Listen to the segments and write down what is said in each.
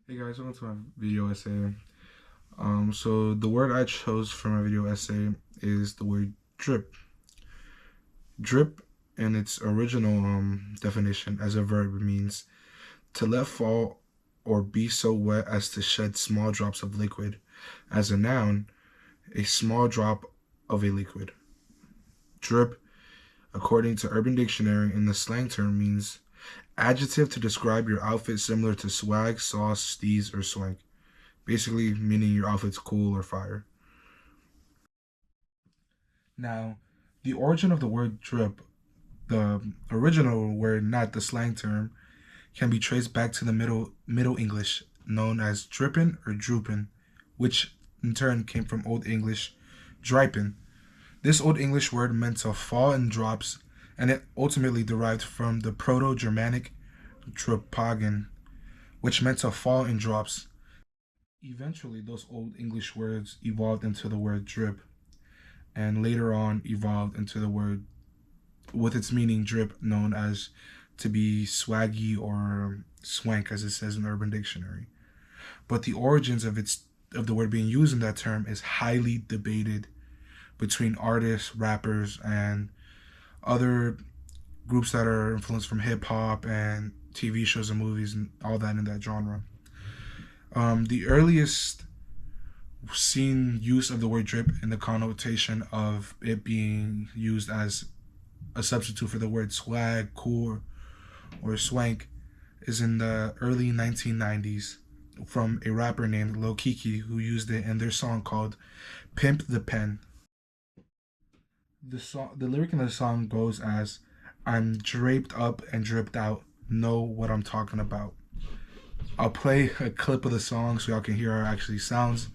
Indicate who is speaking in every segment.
Speaker 1: Hey guys, welcome to my video essay. So the word I chose for my video essay is the word drip. Drip, in its original definition as a verb, means to let fall or be so wet as to shed small drops of liquid. As a noun, a small drop of a liquid. Drip, according to Urban Dictionary, in the slang term means adjective to describe your outfit similar to swag, sauce, steez, or swank. Basically meaning your outfit's cool or fire. Now, the origin of the word drip, the original word, not the slang term, can be traced back to the Middle English, known as drippin' or droopin', which in turn came from Old English drypin'. This Old English word meant to fall in drops, and it ultimately derived from the Proto-Germanic dropagen, which meant to fall in drops. Eventually, those Old English words evolved into the word drip, and later on evolved into the word with its meaning drip, known as to be swaggy or swank, as it says in Urban Dictionary. But the origins of the word being used in that term is highly debated between artists, rappers, and other groups that are influenced from hip hop and TV shows and movies and all that in that genre. The earliest seen use of the word drip in the connotation of it being used as a substitute for the word swag, cool, or swank is in the early 1990s from a rapper named Lil Keke, who used it in their song called Pimp the Pen. The lyric in the song goes as, "I'm draped up and dripped out, know what I'm talking about." I'll play a clip of the song so y'all can hear how it actually sounds.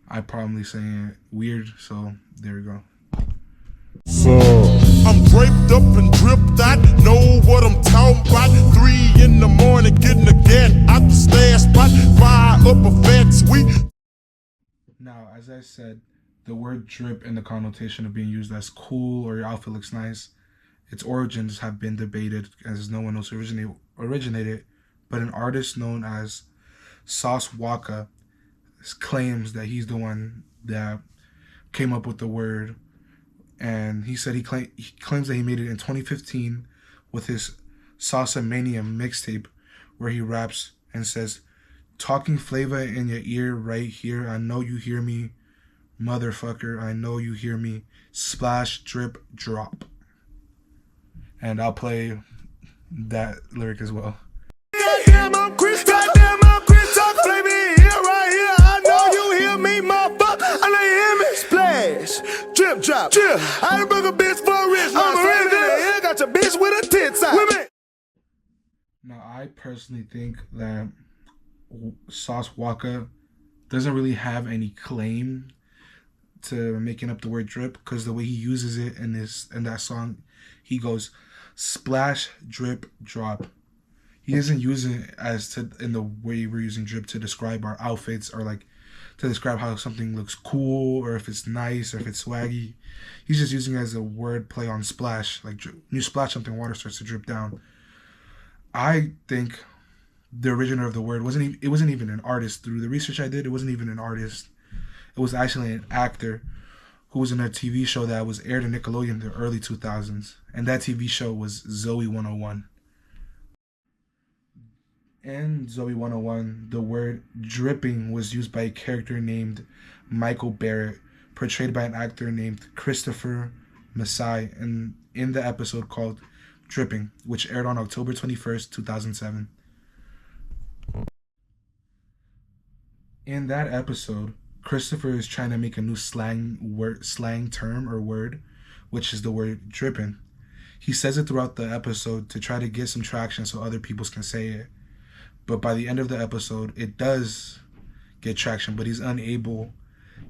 Speaker 1: I'm probably saying it weird, so there we go.
Speaker 2: So I'm draped up and dripped out, know what I'm talking about. 3 in the morning, getting the gat out the stash spot, fire up a fat sweet.
Speaker 1: Now, as I said, the word drip in the connotation of being used as cool or your outfit looks nice, its origins have been debated as no one knows who originated, but an artist known as Sauce Walka claims that he's the one that came up with the word, and he said he claims that he made it in 2015 with his Salsa Mania mixtape, where he raps and says, "Talking flavor in your ear right here, I know you hear me, motherfucker, I know you hear me, splash, drip, drop." And I'll play that lyric as well.
Speaker 2: Goddamn, I'm Chris, talk flavor in here right here, I know you hear me, motherfucker, I know you hear me, splash, drip, drop, drip. I done broke a bitch for a rich, I'm a rich nigga, got your bitch with a tits out.
Speaker 1: Now, I personally think that Sauce Walka doesn't really have any claim to making up the word drip, because the way he uses it in that song, he goes splash, drip, drop. He isn't using it in the way we're using drip to describe our outfits, or like to describe how something looks cool, or if it's nice, or if it's swaggy. He's just using it as a word play on splash. Like when you splash something, water starts to drip down. I think the originator of the word wasn't even an artist. Through the research I did, it wasn't even an artist. It was actually an actor who was in a TV show that was aired in Nickelodeon in the early 2000s, and that TV show was Zoey 101. In Zoey 101, the word dripping was used by a character named Michael Barrett, portrayed by an actor named Christopher Massai in the episode called Dripping, which aired on October 21st, 2007. In that episode, Christopher is trying to make a new slang term or word, which is the word dripping. He says it throughout the episode to try to get some traction so other people can say it. But by the end of the episode, it does get traction, but he's unable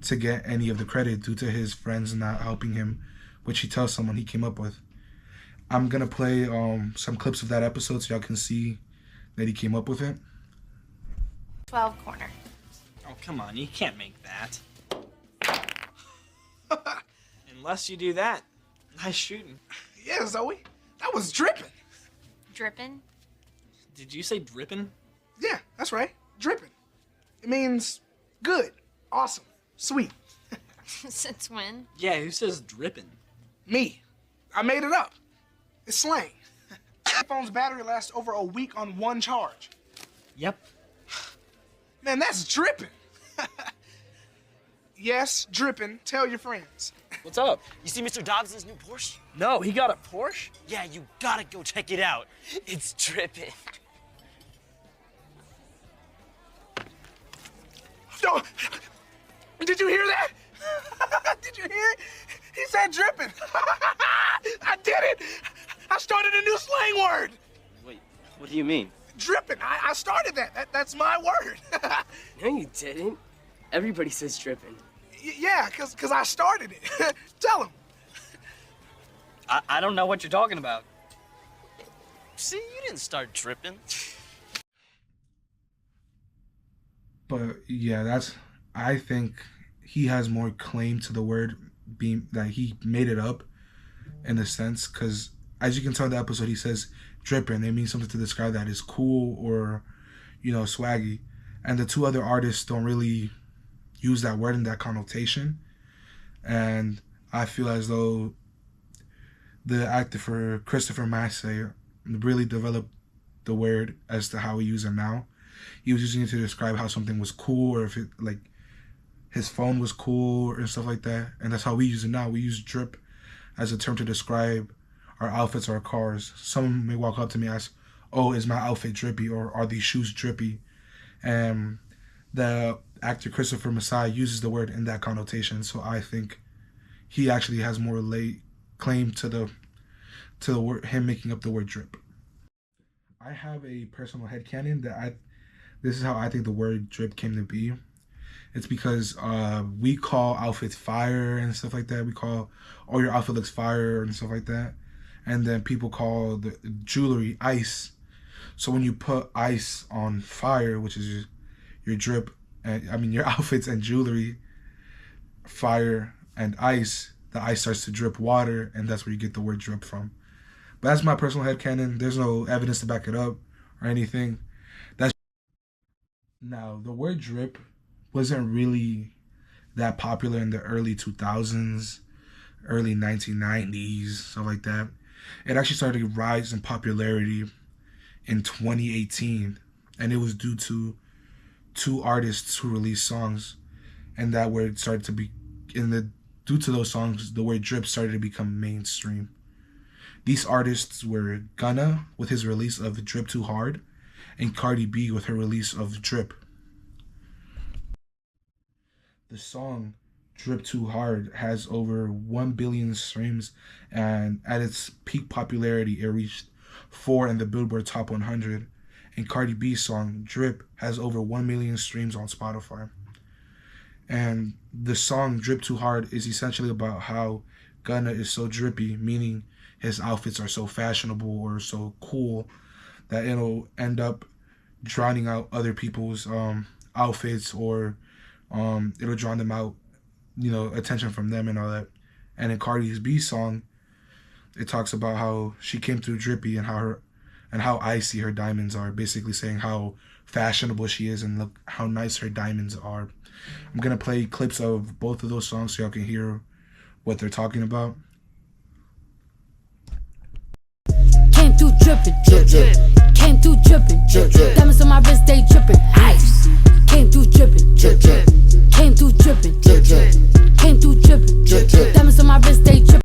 Speaker 1: to get any of the credit due to his friends not helping him, which he tells someone he came up with. I'm going to play some clips of that episode so y'all can see that he came up with it.
Speaker 3: 12 corner.
Speaker 4: Oh, come on, you can't make that. Unless you do that. Nice shooting.
Speaker 5: Yeah, Zoe, that was dripping.
Speaker 3: Drippin'?
Speaker 4: Did you say drippin'?
Speaker 5: Yeah, that's right. Dripping. It means good, awesome, sweet.
Speaker 3: Since when?
Speaker 4: Yeah, who says dripping?
Speaker 5: Me. I made it up. It's slang. My phone's battery lasts over a week on one charge.
Speaker 4: Yep.
Speaker 5: Man, that's dripping. Yes, dripping. Tell your friends.
Speaker 6: What's up? You see Mr. Dobbs's new Porsche?
Speaker 4: No, he got a Porsche?
Speaker 6: Yeah, you gotta go check it out. It's dripping.
Speaker 5: Yo, did you hear that? Did you hear it? He said dripping. I did it. I started a new slang word.
Speaker 6: Wait, what do you mean?
Speaker 5: Dripping. I started that. That's my word.
Speaker 7: No, you didn't. Everybody says dripping.
Speaker 5: Yeah, cause I started it. Tell him.
Speaker 6: I don't know what you're talking about. See, you didn't start dripping.
Speaker 1: But yeah, I think he has more claim to the word being that he made it up in a sense, because as you can tell in the episode, he says dripping. It means something to describe that is cool or, swaggy. And the two other artists don't really use that word in that connotation. And I feel as though the actor for Christopher Massey really developed the word as to how we use it now. He was using it to describe how something was cool, or if it, like, his phone was cool and stuff like that. And that's how we use it now. We use drip as a term to describe our outfits or our cars. Someone may walk up to me and ask, oh, is my outfit drippy, or are these shoes drippy? And the actor Christopher Massey uses the word in that connotation. So I think he actually has more claim to the word, him making up the word drip. I have a personal headcanon that this is how I think the word drip came to be. It's because we call outfits fire and stuff like that. We call, oh, your outfit looks fire and stuff like that. And then people call the jewelry ice. So when you put ice on fire, which is your drip, and your outfits and jewelry, fire and ice, the ice starts to drip water, and that's where you get the word drip from. But that's my personal headcanon. There's no evidence to back it up or anything. Now, the word drip wasn't really that popular in the early 2000s, early 1990s, stuff like that. It actually started to rise in popularity in 2018, and it was due to two artists who released songs, and that word started to be, due to those songs, the word drip started to become mainstream. These artists were Gunna with his release of Drip Too Hard, and Cardi B with her release of Drip. The song Drip Too Hard has over 1 billion streams, and at its peak popularity, it reached 4 in the Billboard Top 100. And Cardi B's song Drip has over 1 million streams on Spotify. And the song Drip Too Hard is essentially about how Gunna is so drippy, meaning his outfits are so fashionable or so cool that it'll end up drowning out other people's outfits, or it'll drown them out, attention from them and all that. And in Cardi B's song, it talks about how she came through drippy and how icy her diamonds are, basically saying how fashionable she is and look how nice her diamonds are. I'm gonna play clips of both of those songs so y'all can hear what they're talking about.
Speaker 8: Came through dripping, drip, drip. Came through dripping, drip, drip. Diamonds on my wrist, they dripping. Ice. Came through dripping, drip, drip. Came through dripping, drip, drip. Came through dripping, drip, drip. Diamonds on my wrist, they dripping.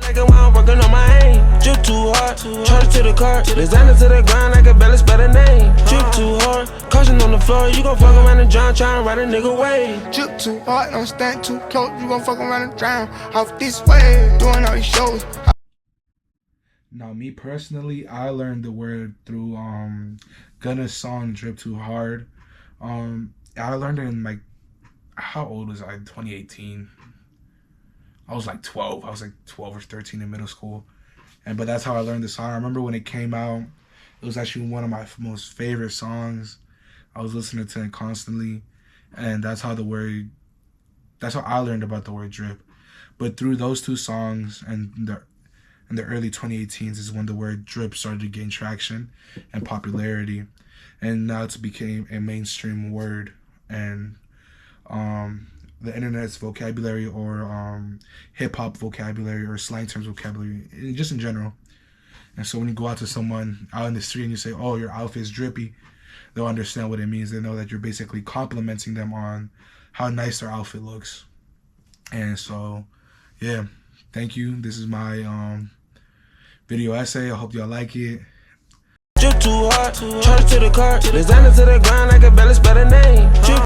Speaker 2: Like I'm working on my aim. Drip too hard, charge to the car. Designer to the ground like a belly spell a name. Drip too hard, caution on the floor. You gon' fuck around and drown, tryna ride a nigga way. Drip too hard, don't stand too close. You gon' fuck around and drown. Off this way, doing all these shows.
Speaker 1: Now, me personally, I learned the word through Gunna's song Drip Too Hard. I learned it in how old was I? 2018. I was 12. I was 12 or 13 in middle school. But that's how I learned the song. I remember when it came out, it was actually one of my most favorite songs. I was listening to it constantly. And that's how I learned about the word drip. But through those two songs and in the early 2018s is when the word drip started to gain traction and popularity, and now it became a mainstream word. And the internet's vocabulary, or hip-hop vocabulary, or slang terms vocabulary, just in general. And so when you go out to someone out in the street and you say, oh, your outfit's drippy, they'll understand what it means. They know that you're basically complimenting them on how nice their outfit looks. And so, yeah, thank you. This is my video essay. I hope y'all like it.
Speaker 2: Drip too hard, charge to the car, designer to the grind like a belly spread a name.